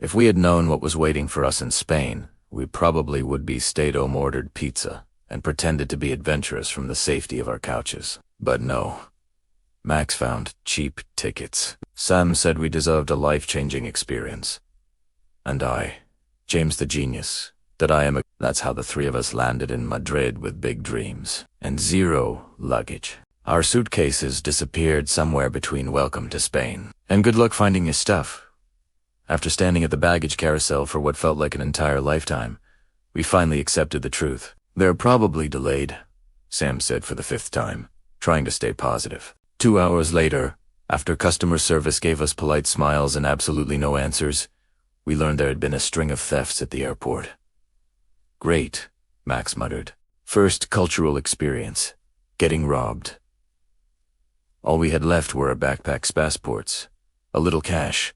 If we had known what was waiting for us in Spain, we probably would be stayed home, ordered pizza, and pretended to be adventurous from the safety of our couches. But no. Max found cheap tickets. Sam said we deserved a life-changing experience. And I, James the genius, that's how the three of us landed in Madrid with big dreams and zero luggage. Our suitcases disappeared somewhere between welcome to Spain and good luck finding your stuff. After standing at the baggage carousel for what felt like an entire lifetime, we finally accepted the truth. They're probably delayed, Sam said for the 5th time, trying to stay positive. 2 hours later, after customer service gave us polite smiles and absolutely no answers, we learned there had been a string of thefts at the airport. Great, Max muttered. First cultural experience. Getting robbed. All we had left were our backpacks' passports, a little cash,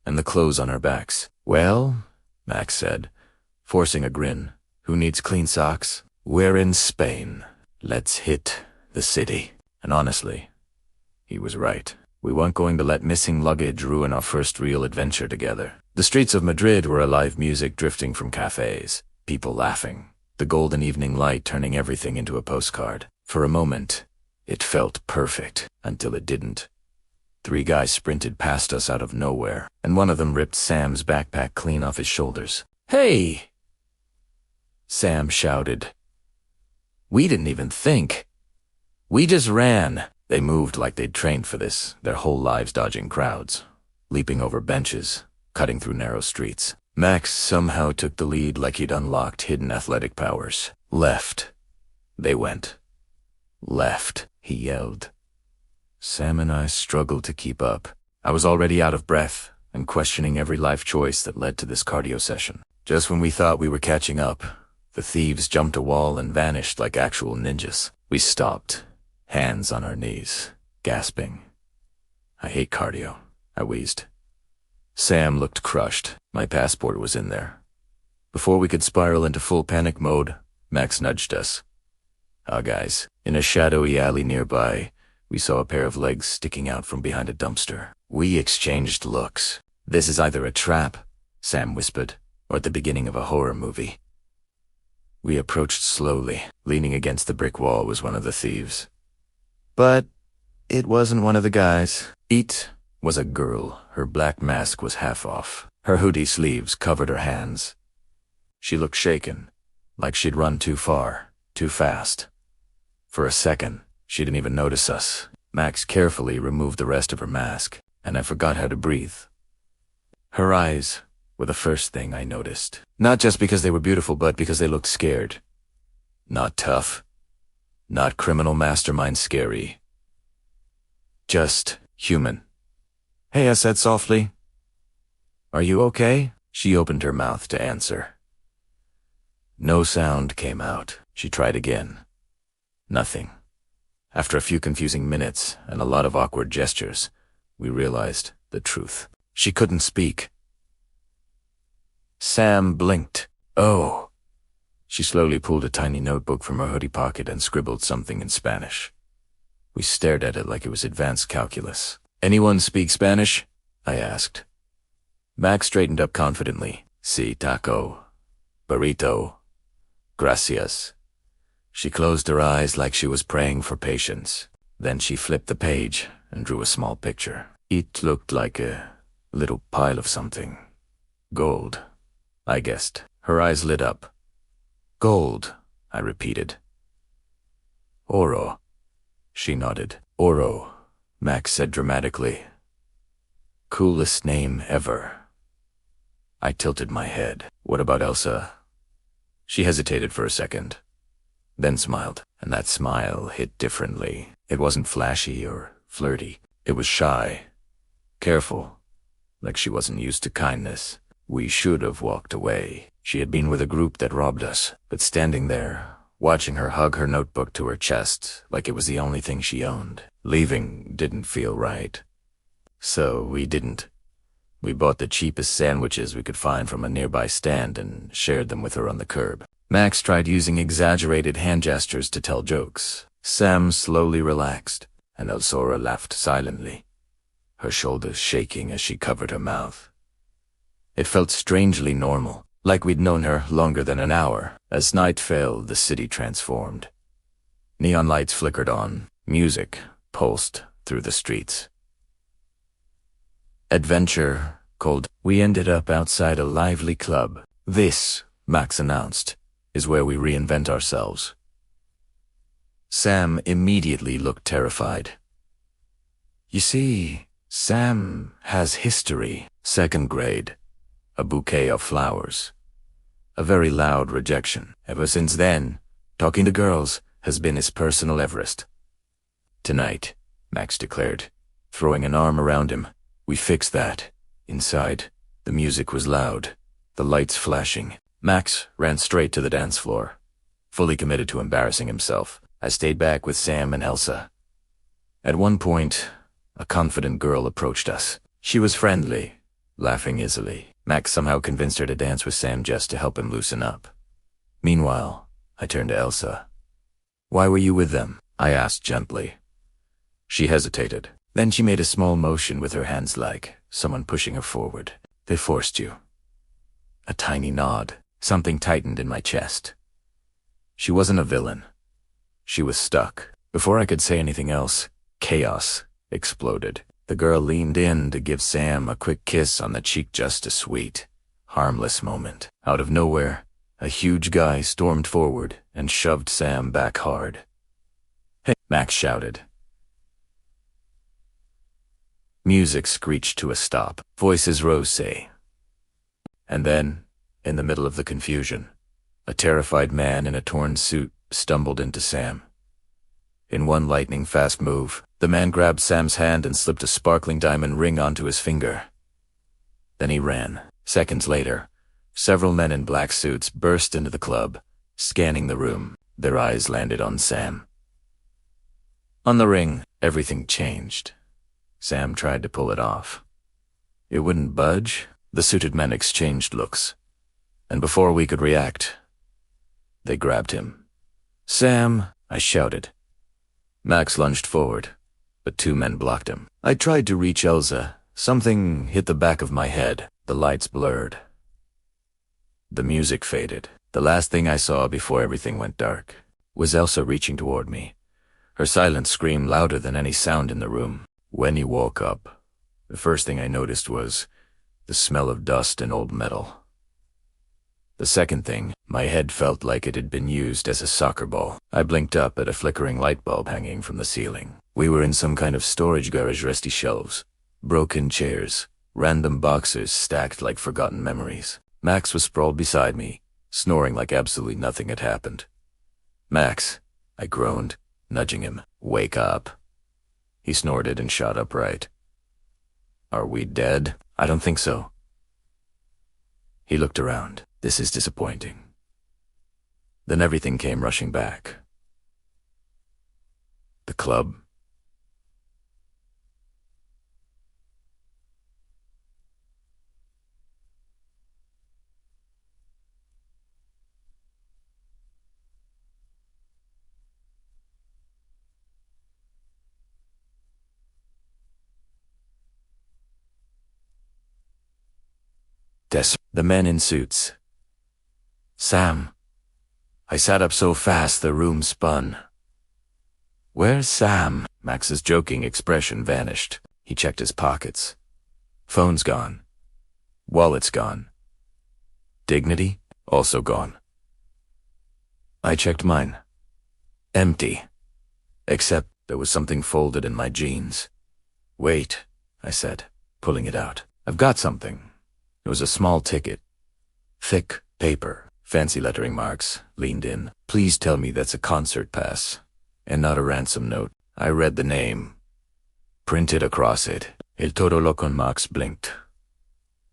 and the clothes on our backs. Well, Max said, forcing a grin. Who needs clean socks? We're in Spain. Let's hit the city. And honestly, he was right. We weren't going to let missing luggage ruin our first real adventure together. The streets of Madrid were alive, music drifting from cafes, people laughing, the golden evening light turning everything into a postcard. For a moment, it felt perfect, until it didn't. 3 guys sprinted past us out of nowhere, and one of them ripped Sam's backpack clean off his shoulders. "Hey!" Sam shouted. "We didn't even think. We just ran." They moved like they'd trained for this, their whole lives dodging crowds, leaping over benches, cutting through narrow streets. Max somehow took the lead like he'd unlocked hidden athletic powers. Left. They went. Left, he yelled. Sam and I struggled to keep up. I was already out of breath and questioning every life choice that led to this cardio session. Just when we thought we were catching up, the thieves jumped a wall and vanished like actual ninjas. We stopped, hands on our knees, gasping. "I hate cardio," I wheezed. Sam looked crushed. My passport was in there. Before we could spiral into full panic mode, Max nudged us. Guys, in a shadowy alley nearby, we saw a pair of legs sticking out from behind a dumpster. We exchanged looks. "This is either a trap," Sam whispered, "or at the beginning of a horror movie." We approached slowly. Leaning against the brick wall was one of the thieves. But it wasn't one of the guys. It was a girl. Her black mask was half off. Her hoodie sleeves covered her hands. She looked shaken, like she'd run too far, too fast. For a second, she didn't even notice us. Max carefully removed the rest of her mask, and I forgot how to breathe. Her eyes were the first thing I noticed. Not just because they were beautiful, but because they looked scared. Not tough. Not criminal mastermind scary. Just human. "Hey," I said softly. "Are you okay?" She opened her mouth to answer. No sound came out. She tried again. Nothing. After a few confusing minutes and a lot of awkward gestures, we realized the truth. She couldn't speak. Sam blinked. "Oh." She slowly pulled a tiny notebook from her hoodie pocket and scribbled something in Spanish. We stared at it like it was advanced calculus. "Anyone speak Spanish?" I asked. Max straightened up confidently. "Sí, taco. Burrito. Gracias." She closed her eyes like she was praying for patience. Then she flipped the page and drew a small picture. It looked like a little pile of something. Gold, I guessed. Her eyes lit up. "Gold," I repeated. "Oro." She nodded. "Oro," Max said dramatically. "Coolest name ever." I tilted my head. "What about Elsa?" She hesitated for a second, then smiled, and that smile hit differently. It wasn't flashy or flirty. It was shy, careful, like she wasn't used to kindness. We should have walked away. She had been with a group that robbed us, but standing there, watching her hug her notebook to her chest like it was the only thing she owned, leaving didn't feel right. So we didn't. We bought the cheapest sandwiches we could find from a nearby stand and shared them with her on the curb. Max tried using exaggerated hand gestures to tell jokes. Sam slowly relaxed, and Elsora laughed silently, her shoulders shaking as she covered her mouth. It felt strangely normal, like we'd known her longer than an hour. As night fell, the city transformed. Neon lights flickered on, music pulsed through the streets. Adventure called. We ended up outside a lively club. This, Max announced, is where we reinvent ourselves. Sam immediately looked terrified. You see, Sam has history. 2nd grade. A bouquet of flowers. A very loud rejection. Ever since then, talking to girls has been his personal Everest. Tonight, Max declared, throwing an arm around him. We fixed that. Inside, the music was loud, the lights flashing. Max ran straight to the dance floor, fully committed to embarrassing himself. I stayed back with Sam and Elsa. At one point, a confident girl approached us. She was friendly, laughing easily. Max somehow convinced her to dance with Sam just to help him loosen up. Meanwhile, I turned to Elsa. Why were you with them? I asked gently. She hesitated. Then she made a small motion with her hands like someone pushing her forward. They forced you. A tiny nod. Something tightened in my chest. She wasn't a villain. She was stuck. Before I could say anything else, chaos exploded. The girl leaned in to give Sam a quick kiss on the cheek, just a sweet, harmless moment. Out of nowhere, a huge guy stormed forward and shoved Sam back hard. Hey, Max shouted. Music screeched to a stop. Voices rose, say. And then, in the middle of the confusion, a terrified man in a torn suit stumbled into Sam. In one lightning-fast move, the man grabbed Sam's hand and slipped a sparkling diamond ring onto his finger. Then he ran. Seconds later, several men in black suits burst into the club, scanning the room. Their eyes landed on Sam. On the ring, everything changed. Sam tried to pull it off. It wouldn't budge. The suited men exchanged looks. And before we could react, they grabbed him. Sam, I shouted. Max lunged forward, but 2 men blocked him. I tried to reach Elsa. Something hit the back of my head. The lights blurred. The music faded. The last thing I saw before everything went dark was Elsa reaching toward me. Her silent scream louder than any sound in the room. When he woke up, the first thing I noticed was the smell of dust and old metal. The second thing, my head felt like it had been used as a soccer ball. I blinked up at a flickering light bulb hanging from the ceiling. We were in some kind of storage garage. Rusty shelves, broken chairs, random boxes stacked like forgotten memories. Max was sprawled beside me, snoring like absolutely nothing had happened. Max, I groaned, nudging him. Wake up. He snorted and shot upright. Are we dead? I don't think so. He looked around. This is disappointing. Then everything came rushing back. The club. The men in suits. Sam. I sat up so fast the room spun. Where's Sam? Max's joking expression vanished. He checked his pockets. Phone's gone. Wallet's gone. Dignity? Also gone. I checked mine. Empty. Except there was something folded in my jeans. Wait, I said, pulling it out. I've got something. It was a small ticket. Thick paper, fancy lettering marks, leaned in. Please tell me that's a concert pass, and not a ransom note. I read the name. Printed across it, El Toro Loco. Max blinked.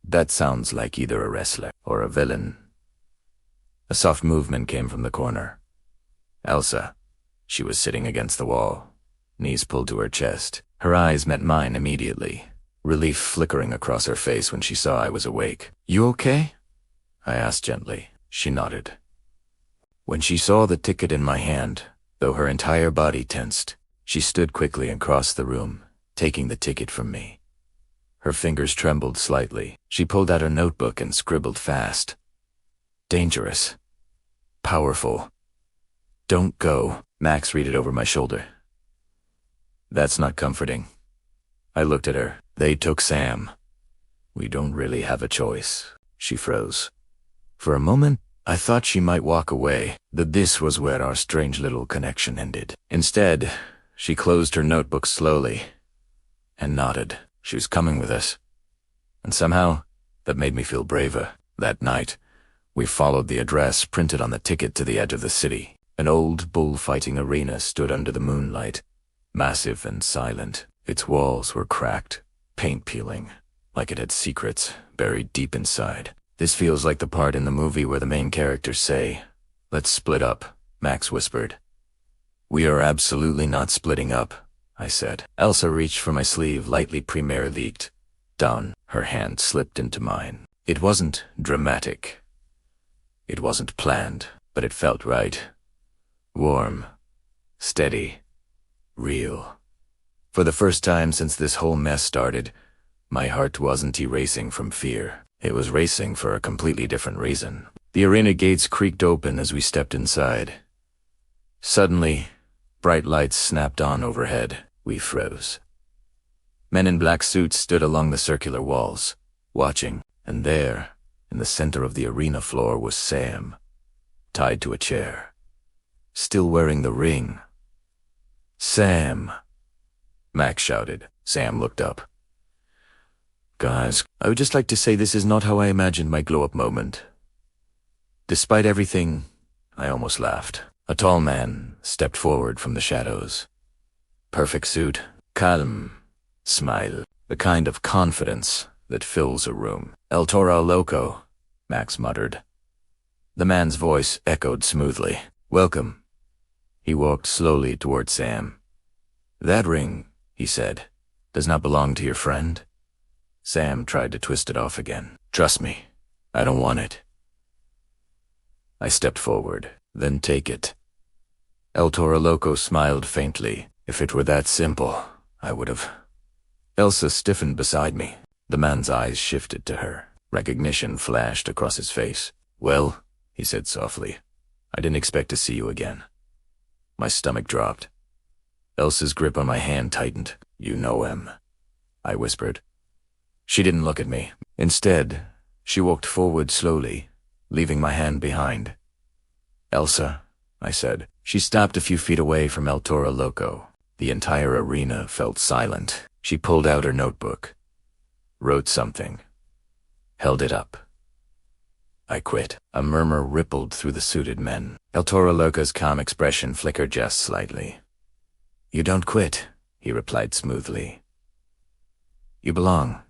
That sounds like either a wrestler or a villain. A soft movement came from the corner. Elsa. She was sitting against the wall, knees pulled to her chest. Her eyes met mine immediately. Relief flickering across her face when she saw I was awake. You okay? I asked gently. She nodded. When she saw the ticket in my hand, though her entire body tensed, she stood quickly and crossed the room, taking the ticket from me. Her fingers trembled slightly. She pulled out her notebook and scribbled fast. Dangerous. Powerful. Don't go. Max read it over my shoulder. That's not comforting. I looked at her. They took Sam. We don't really have a choice. She froze. For a moment, I thought she might walk away, that this was where our strange little connection ended. Instead, she closed her notebook slowly and nodded. She was coming with us. And somehow, that made me feel braver. That night, we followed the address printed on the ticket to the edge of the city. An old bullfighting arena stood under the moonlight, massive and silent. Its walls were cracked, paint peeling, like it had secrets buried deep inside. This feels like the part in the movie where the main characters say, "Let's split up," Max whispered. We are absolutely not splitting up, I said. Elsa reached for my sleeve, lightly Premier-Leagued. Down, her hand slipped into mine. It wasn't dramatic. It wasn't planned, but it felt right. Warm, steady, real. For the first time since this whole mess started, my heart wasn't erasing from fear. It was racing for a completely different reason. The arena gates creaked open as we stepped inside. Suddenly, bright lights snapped on overhead. We froze. Men in black suits stood along the circular walls, watching, and there, in the center of the arena floor, was Sam, tied to a chair, still wearing the ring. "Sam!" Max shouted. Sam looked up. "Guys, I would just like to say this is not how I imagined my glow-up moment." Despite everything, I almost laughed. A tall man stepped forward from the shadows. Perfect suit, calm, smile, the kind of confidence that fills a room. "El Toro Loco," Max muttered. The man's voice echoed smoothly. "Welcome." He walked slowly toward Sam. "That ring," he said, "does not belong to your friend." Sam tried to twist it off again. "Trust me, I don't want it." I stepped forward. "Then take it." El Toro Loco smiled faintly. "If it were that simple, I would have." Elsa stiffened beside me. The man's eyes shifted to her. Recognition flashed across his face. "Well," he said softly, "I didn't expect to see you again." My stomach dropped. Elsa's grip on my hand tightened. "You know him," I whispered. She didn't look at me. Instead, she walked forward slowly, leaving my hand behind. "Elsa," I said. She stopped a few feet away from El Toro Loco. The entire arena felt silent. She pulled out her notebook, wrote something, held it up. "I quit." A murmur rippled through the suited men. El Toro Loco's calm expression flickered just slightly. "You don't quit," he replied smoothly. "You belong."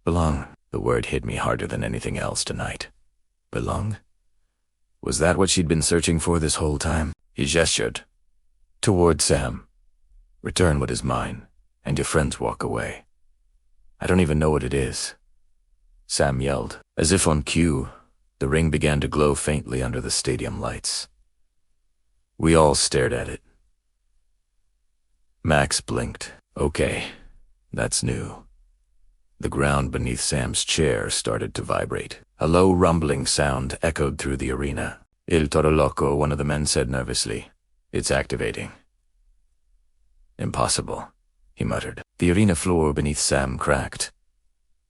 Belong. The word hit me harder than anything else tonight. Belong? Was that what she'd been searching for this whole time? He gestured toward Sam. "Return what is mine, and your friends walk away." "I don't even know what it is." Sam yelled. As if on cue, the ring began to glow faintly under the stadium lights. We all stared at it. Max blinked. "Okay, that's new." The ground beneath Sam's chair started to vibrate. A low rumbling sound echoed through the arena. "Il Toro Loco," one of the men said nervously. "It's activating." "Impossible," he muttered. The arena floor beneath Sam cracked.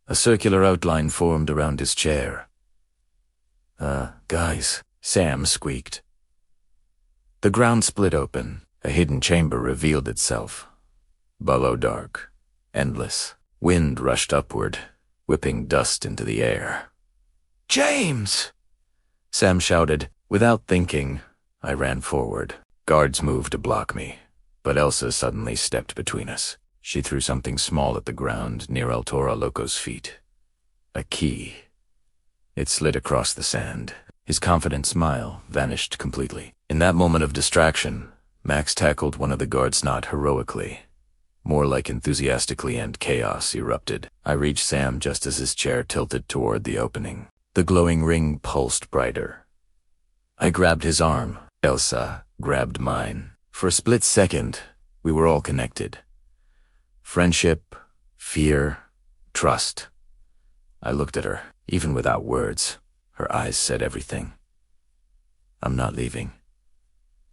A circular outline formed around his chair. Guys," Sam squeaked. The ground split open. A hidden chamber revealed itself. Below dark, endless. Wind rushed upward, whipping dust into the air. "James!" Sam shouted. Without thinking, I ran forward. Guards moved to block me, but Elsa suddenly stepped between us. She threw something small at the ground near El Toro Loco's feet. A key. It slid across the sand. His confident smile vanished completely. In that moment of distraction, Max tackled one of the guards not heroically. More like enthusiastically, and chaos erupted. I reached Sam just as his chair tilted toward the opening. The glowing ring pulsed brighter. I grabbed his arm. Elsa grabbed mine. For a split second, we were all connected. Friendship, Fear, trust. I looked at her, even without words. Her eyes said everything. I'm not leaving.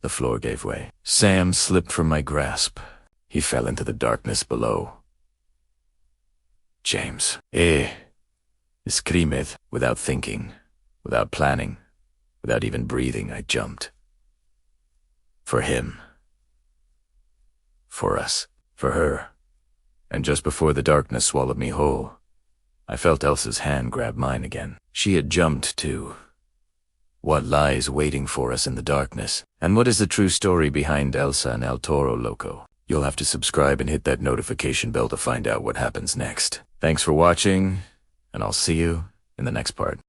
The floor gave way. Sam slipped from my grasp. He fell into the darkness below. James. Screamed. Without thinking, without planning, without even breathing, I jumped. For him. For us. For her. And just before the darkness swallowed me whole, I felt Elsa's hand grab mine again. She had jumped too. What lies waiting for us in the darkness? And what is the true story behind Elsa and El Toro Loco? You'll have to subscribe and hit that notification bell to find out what happens next. Thanks for watching, and I'll see you in the next part.